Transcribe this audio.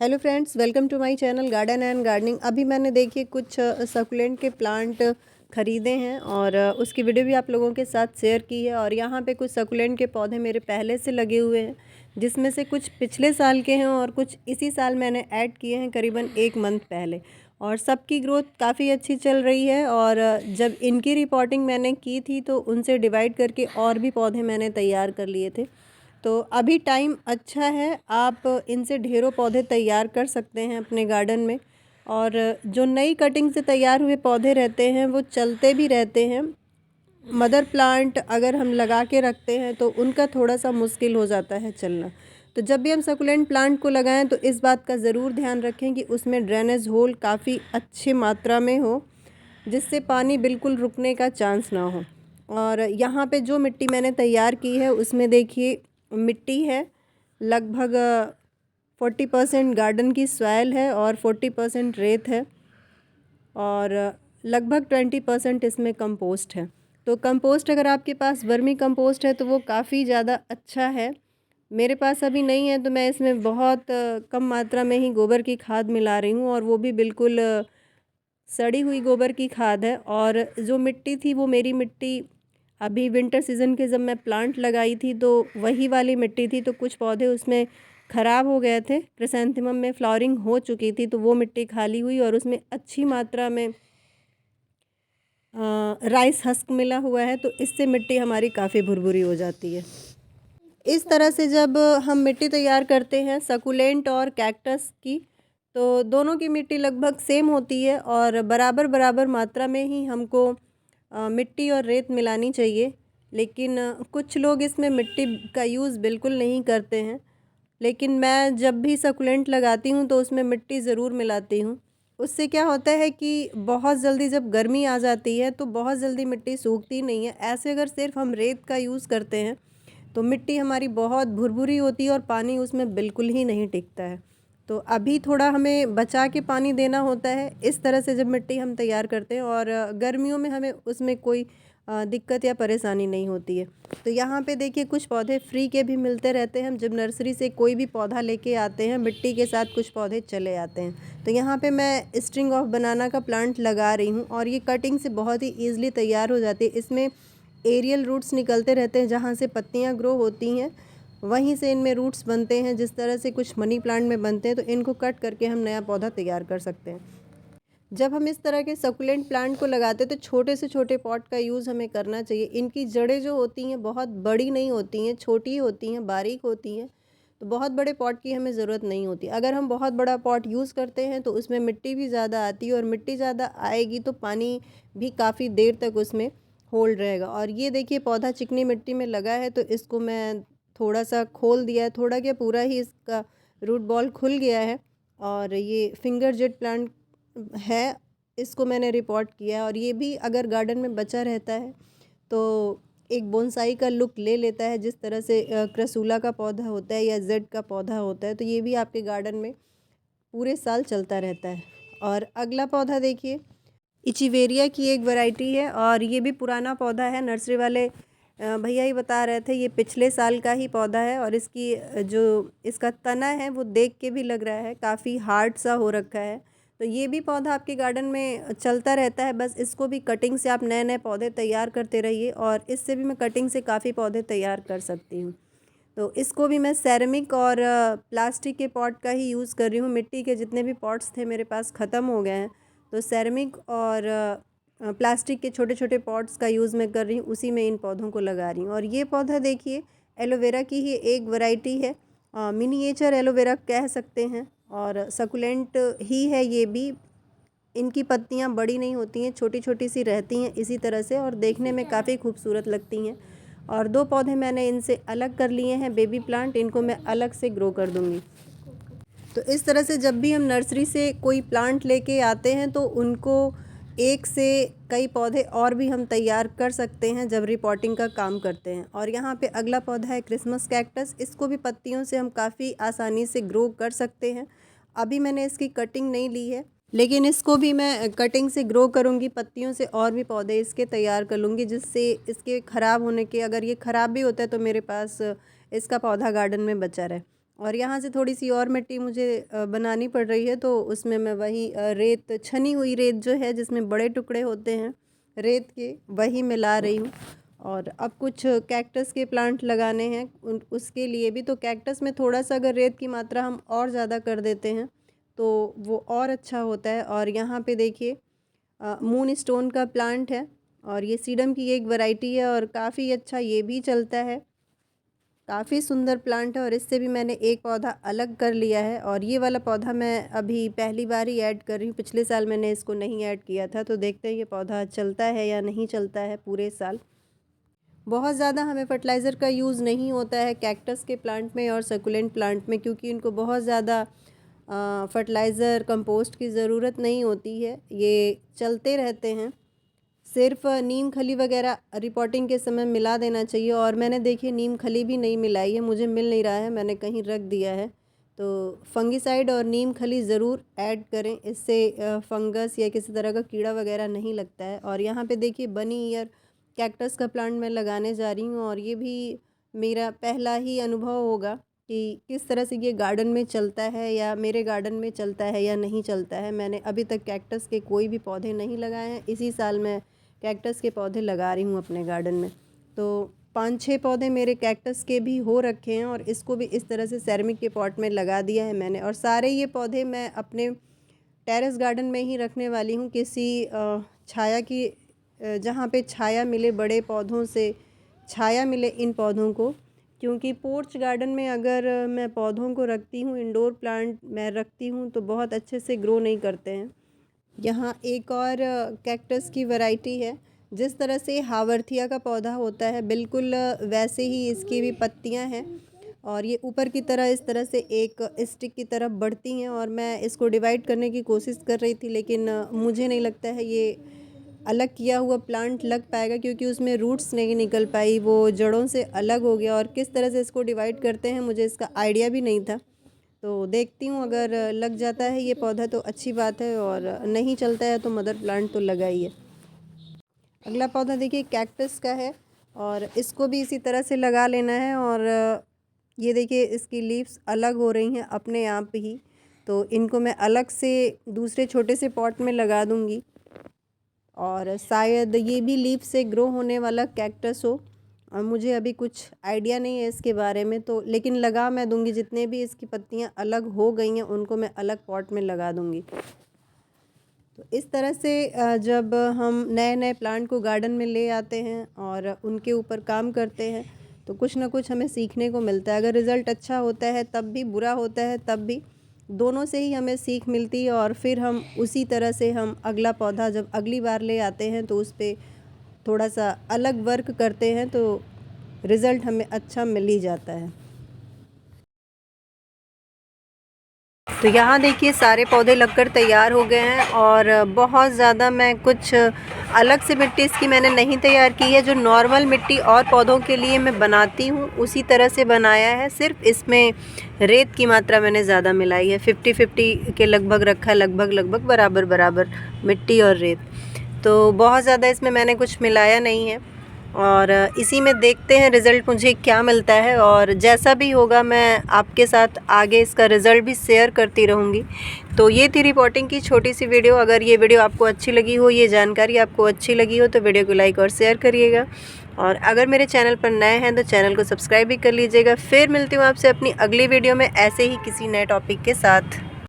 Hello friends, welcome to my channel garden and gardening. अभी मैंने देखिए कुछ सकुलेंट के प्लांट ख़रीदे हैं और उसकी वीडियो भी आप लोगों के साथ शेयर की है। और यहाँ पे कुछ सकुलेंट के पौधे मेरे पहले से लगे हुए हैं, जिसमें से कुछ पिछले साल के हैं और कुछ इसी साल मैंने ऐड किए हैं करीबन 1 मंथ पहले। और सबकी ग्रोथ काफ़ी अच्छी चल रही है। और जब इनकी रिपोर्टिंग मैंने की थी तो उनसे डिवाइड करके और भी पौधे मैंने तैयार कर लिए थे। तो अभी टाइम अच्छा है, आप इनसे ढेरों पौधे तैयार कर सकते हैं अपने गार्डन में। और जो नई कटिंग से तैयार हुए पौधे रहते हैं वो चलते भी रहते हैं। मदर प्लांट अगर हम लगा के रखते हैं तो उनका थोड़ा सा मुश्किल हो जाता है चलना। तो जब भी हम सकुलेंट प्लांट को लगाएं तो इस बात का ज़रूर ध्यान रखें कि उसमें ड्रेनेज होल काफ़ी अच्छी मात्रा में हो, जिससे पानी बिल्कुल रुकने का चांस ना हो। और यहाँ पे जो मिट्टी मैंने तैयार की है उसमें देखिए मिट्टी है लगभग 40% गार्डन की सॉइल है और 40% रेत है और लगभग 20% इसमें कंपोस्ट है। तो कंपोस्ट अगर आपके पास वर्मी कंपोस्ट है तो वो काफ़ी ज़्यादा अच्छा है। मेरे पास अभी नहीं है तो मैं इसमें बहुत कम मात्रा में ही गोबर की खाद मिला रही हूँ, और वो भी बिल्कुल सड़ी हुई गोबर की खाद है। और जो मिट्टी थी वो मेरी मिट्टी अभी विंटर सीज़न के जब मैं प्लांट लगाई थी तो वही वाली मिट्टी थी, तो कुछ पौधे उसमें ख़राब हो गए थे। क्रिसैंथेमम में फ्लावरिंग हो चुकी थी तो वो मिट्टी खाली हुई और उसमें अच्छी मात्रा में राइस हस्क मिला हुआ है, तो इससे मिट्टी हमारी काफ़ी भुरभुरी हो जाती है। इस तरह से जब हम मिट्टी तैयार करते हैं सकुलेंट और कैक्टस की, तो दोनों की मिट्टी लगभग सेम होती है और बराबर बराबर मात्रा में ही हमको मिट्टी और रेत मिलानी चाहिए। लेकिन कुछ लोग इसमें मिट्टी का यूज़ बिल्कुल नहीं करते हैं, लेकिन मैं जब भी सकुलेंट लगाती हूँ तो उसमें मिट्टी ज़रूर मिलाती हूँ। उससे क्या होता है कि बहुत जल्दी जब गर्मी आ जाती है तो बहुत जल्दी मिट्टी सूखती नहीं है। ऐसे अगर सिर्फ हम रेत का यूज़ करते हैं तो मिट्टी हमारी बहुत भुरभुरी होती है और पानी उसमें बिल्कुल ही नहीं टिकता है। तो अभी थोड़ा हमें बचा के पानी देना होता है इस तरह से जब मिट्टी हम तैयार करते हैं, और गर्मियों में हमें उसमें कोई दिक्कत या परेशानी नहीं होती है। तो यहाँ पे देखिए कुछ पौधे फ्री के भी मिलते रहते हैं। हम जब नर्सरी से कोई भी पौधा लेके आते हैं मिट्टी के साथ कुछ पौधे चले आते हैं। तो यहाँ पे मैं स्ट्रिंग ऑफ बनाना का प्लांट लगा रही हूँ और ये कटिंग से बहुत ही ईजिली तैयार हो जाती है। इसमें एरियल रूट्स निकलते रहते हैं, जहाँ से पत्तियाँ ग्रो होती हैं वहीं से इनमें रूट्स बनते हैं। जिस तरह से कुछ मनी प्लांट में बनते हैं तो इनको कट करके हम नया पौधा तैयार कर सकते हैं। जब हम इस तरह के सकुलेंट प्लांट को लगाते हैं तो छोटे से छोटे पॉट का यूज़ हमें करना चाहिए। इनकी जड़ें जो होती हैं बहुत बड़ी नहीं होती हैं, छोटी होती हैं, बारीक होती हैं। तो बहुत बड़े पॉट की हमें ज़रूरत नहीं होती। अगर हम बहुत बड़ा पॉट यूज़ करते हैं तो उसमें मिट्टी भी ज़्यादा आती है, और मिट्टी ज़्यादा आएगी तो पानी भी काफ़ी देर तक उसमें होल्ड रहेगा। और ये देखिए पौधा चिकनी मिट्टी में लगा है तो इसको मैं थोड़ा सा खोल दिया है, थोड़ा क्या पूरा ही इसका रूट बॉल खुल गया है। और ये फिंगर जेट प्लांट है, इसको मैंने रिपोर्ट किया है। और ये भी अगर गार्डन में बचा रहता है तो एक बोनसाई का लुक ले लेता है, जिस तरह से क्रसूला का पौधा होता है या जेड का पौधा होता है। तो ये भी आपके गार्डन में पूरे साल चलता रहता है। और अगला पौधा देखिए इचिवेरिया की एक वैरायटी है, और ये भी पुराना पौधा है। नर्सरी वाले भैया ही बता रहे थे ये पिछले साल का ही पौधा है। और इसकी जो इसका तना है वो देख के भी लग रहा है काफ़ी हार्ड सा हो रखा है। तो ये भी पौधा आपके गार्डन में चलता रहता है, बस इसको भी कटिंग से आप नए नए पौधे तैयार करते रहिए। और इससे भी मैं कटिंग से काफ़ी पौधे तैयार कर सकती हूँ। तो इसको भी मैं सेरेमिक और प्लास्टिक के पॉट का ही यूज़ कर रही हूँ। मिट्टी के जितने भी पॉट्स थे मेरे पास ख़त्म हो गए हैं, तो सेरेमिक और प्लास्टिक के छोटे छोटे पॉट्स का यूज़ मैं कर रही हूँ, उसी में इन पौधों को लगा रही हूँ। और ये पौधा देखिए एलोवेरा की ही एक वैरायटी है, मिनिएचर एलोवेरा कह सकते हैं, और सकुलेंट ही है ये भी। इनकी पत्तियाँ बड़ी नहीं होती हैं, छोटी छोटी सी रहती हैं इसी तरह से, और देखने में काफ़ी खूबसूरत लगती हैं। और 2 पौधे मैंने इनसे अलग कर लिए हैं बेबी प्लांट, इनको मैं अलग से ग्रो कर दूँगी। तो इस तरह से जब भी हम नर्सरी से कोई प्लांट लेके आते हैं तो उनको एक से कई पौधे और भी हम तैयार कर सकते हैं जब रिपोर्टिंग का काम करते हैं। और यहाँ पे अगला पौधा है क्रिसमस कैक्टस। इसको भी पत्तियों से हम काफ़ी आसानी से ग्रो कर सकते हैं। अभी मैंने इसकी कटिंग नहीं ली है, लेकिन इसको भी मैं कटिंग से ग्रो करूँगी, पत्तियों से और भी पौधे इसके तैयार कर लूँगी, जिससे इसके ख़राब होने के, अगर ये ख़राब भी होता है तो मेरे पास इसका पौधा गार्डन में बचा रहे। और यहाँ से थोड़ी सी और मिट्टी मुझे बनानी पड़ रही है, तो उसमें मैं वही रेत, छनी हुई रेत जो है जिसमें बड़े टुकड़े होते हैं रेत के, वही मिला रही हूँ। और अब कुछ कैक्टस के प्लांट लगाने हैं उसके लिए भी। तो कैक्टस में थोड़ा सा अगर रेत की मात्रा हम और ज़्यादा कर देते हैं तो वो और अच्छा होता है। और यहाँ पे देखिए मून स्टोन का प्लांट है और ये सीडम की एक वैरायटी है और काफ़ी अच्छा ये भी चलता है, काफ़ी सुंदर प्लांट है। और इससे भी मैंने एक पौधा अलग कर लिया है और ये वाला पौधा मैं अभी पहली बार ही ऐड कर रही हूँ। पिछले साल मैंने इसको नहीं ऐड किया था, तो देखते हैं ये पौधा चलता है या नहीं चलता है पूरे साल। बहुत ज़्यादा हमें फर्टिलाइज़र का यूज़ नहीं होता है कैक्टस के प्लांट में और सकुलेंट प्लांट में, क्योंकि इनको बहुत ज़्यादा फर्टिलाइज़र कंपोस्ट की ज़रूरत नहीं होती है, ये चलते रहते हैं। सिर्फ नीम खली वगैरह रिपोर्टिंग के समय मिला देना चाहिए। और मैंने देखिए नीम खली भी नहीं मिलाई है, मुझे मिल नहीं रहा है, मैंने कहीं रख दिया है। तो फंगिसाइड और नीम खली ज़रूर ऐड करें, इससे फंगस या किसी तरह का कीड़ा वगैरह नहीं लगता है। और यहाँ पे देखिए बनी ईयर कैक्टस का प्लांट मैं लगाने जा रही हूँ और ये भी मेरा पहला ही अनुभव होगा कि किस तरह से ये गार्डन में चलता है या मेरे गार्डन में चलता है या नहीं चलता है। मैंने अभी तक कैक्टस के कोई भी पौधे नहीं लगाए हैं, इसी साल मैं कैक्टस के पौधे लगा रही हूँ अपने गार्डन में। तो 5-6 पौधे मेरे कैक्टस के भी हो रखे हैं और इसको भी इस तरह से सेरेमिक के पॉट में लगा दिया है मैंने। और सारे ये पौधे मैं अपने टेरेस गार्डन में ही रखने वाली हूँ, किसी छाया की जहाँ पे छाया मिले, बड़े पौधों से छाया मिले इन पौधों को। क्योंकि पोर्च गार्डन में अगर मैं पौधों को रखती हूँ, इंडोर प्लांट मैं रखती हूँ, तो बहुत अच्छे से ग्रो नहीं करते हैं। यहाँ एक और कैक्टस की वैरायटी है, जिस तरह से हावरथिया का पौधा होता है बिल्कुल वैसे ही इसकी भी पत्तियाँ हैं और ये ऊपर की तरह इस तरह से एक स्टिक की तरफ बढ़ती हैं। और मैं इसको डिवाइड करने की कोशिश कर रही थी, लेकिन मुझे नहीं लगता है ये अलग किया हुआ प्लांट लग पाएगा, क्योंकि उसमें रूट्स नहीं निकल पाई, वो जड़ों से अलग हो गया। और किस तरह से इसको डिवाइड करते हैं मुझे इसका आइडिया भी नहीं था। तो देखती हूँ, अगर लग जाता है ये पौधा तो अच्छी बात है, और नहीं चलता है तो मदर प्लांट तो लगा ही है। अगला पौधा देखिए कैक्टस का है और इसको भी इसी तरह से लगा लेना है। और ये देखिए इसकी लीव्स अलग हो रही हैं अपने आप ही, तो इनको मैं अलग से दूसरे छोटे से पॉट में लगा दूँगी। और शायद ये भी लीफ से ग्रो होने वाला कैक्टस हो, और मुझे अभी कुछ आइडिया नहीं है इसके बारे में, तो लेकिन लगा मैं दूंगी। जितने भी इसकी पत्तियां अलग हो गई हैं उनको मैं अलग पॉट में लगा दूंगी। तो इस तरह से जब हम नए नए प्लांट को गार्डन में ले आते हैं और उनके ऊपर काम करते हैं तो कुछ ना कुछ हमें सीखने को मिलता है। अगर रिज़ल्ट अच्छा होता है तब भी, बुरा होता है तब भी, दोनों से ही हमें सीख मिलती है। और फिर हम उसी तरह से हम अगला पौधा जब अगली बार ले आते हैं तो उस पर थोड़ा सा अलग वर्क करते हैं तो रिज़ल्ट हमें अच्छा मिल ही जाता है। तो यहाँ देखिए सारे पौधे लगकर तैयार हो गए हैं और बहुत ज़्यादा मैं कुछ अलग से मिट्टी इसकी मैंने नहीं तैयार की है। जो नॉर्मल मिट्टी और पौधों के लिए मैं बनाती हूँ उसी तरह से बनाया है। सिर्फ इसमें रेत की मात्रा मैंने ज़्यादा मिलाई है, 50-50 के लगभग रखा, लगभग बराबर बराबर मिट्टी और रेत। तो बहुत ज़्यादा इसमें मैंने कुछ मिलाया नहीं है और इसी में देखते हैं रिज़ल्ट मुझे क्या मिलता है। और जैसा भी होगा मैं आपके साथ आगे इसका रिज़ल्ट भी शेयर करती रहूँगी। तो ये थी रिपोर्टिंग की छोटी सी वीडियो। अगर ये वीडियो आपको अच्छी लगी हो, ये जानकारी आपको अच्छी लगी हो, तो वीडियो को लाइक और शेयर करिएगा। और अगर मेरे चैनल पर नए हैं तो चैनल को सब्सक्राइब भी कर लीजिएगा। फिर मिलती हूँ आपसे अपनी अगली वीडियो में ऐसे ही किसी नए टॉपिक के साथ।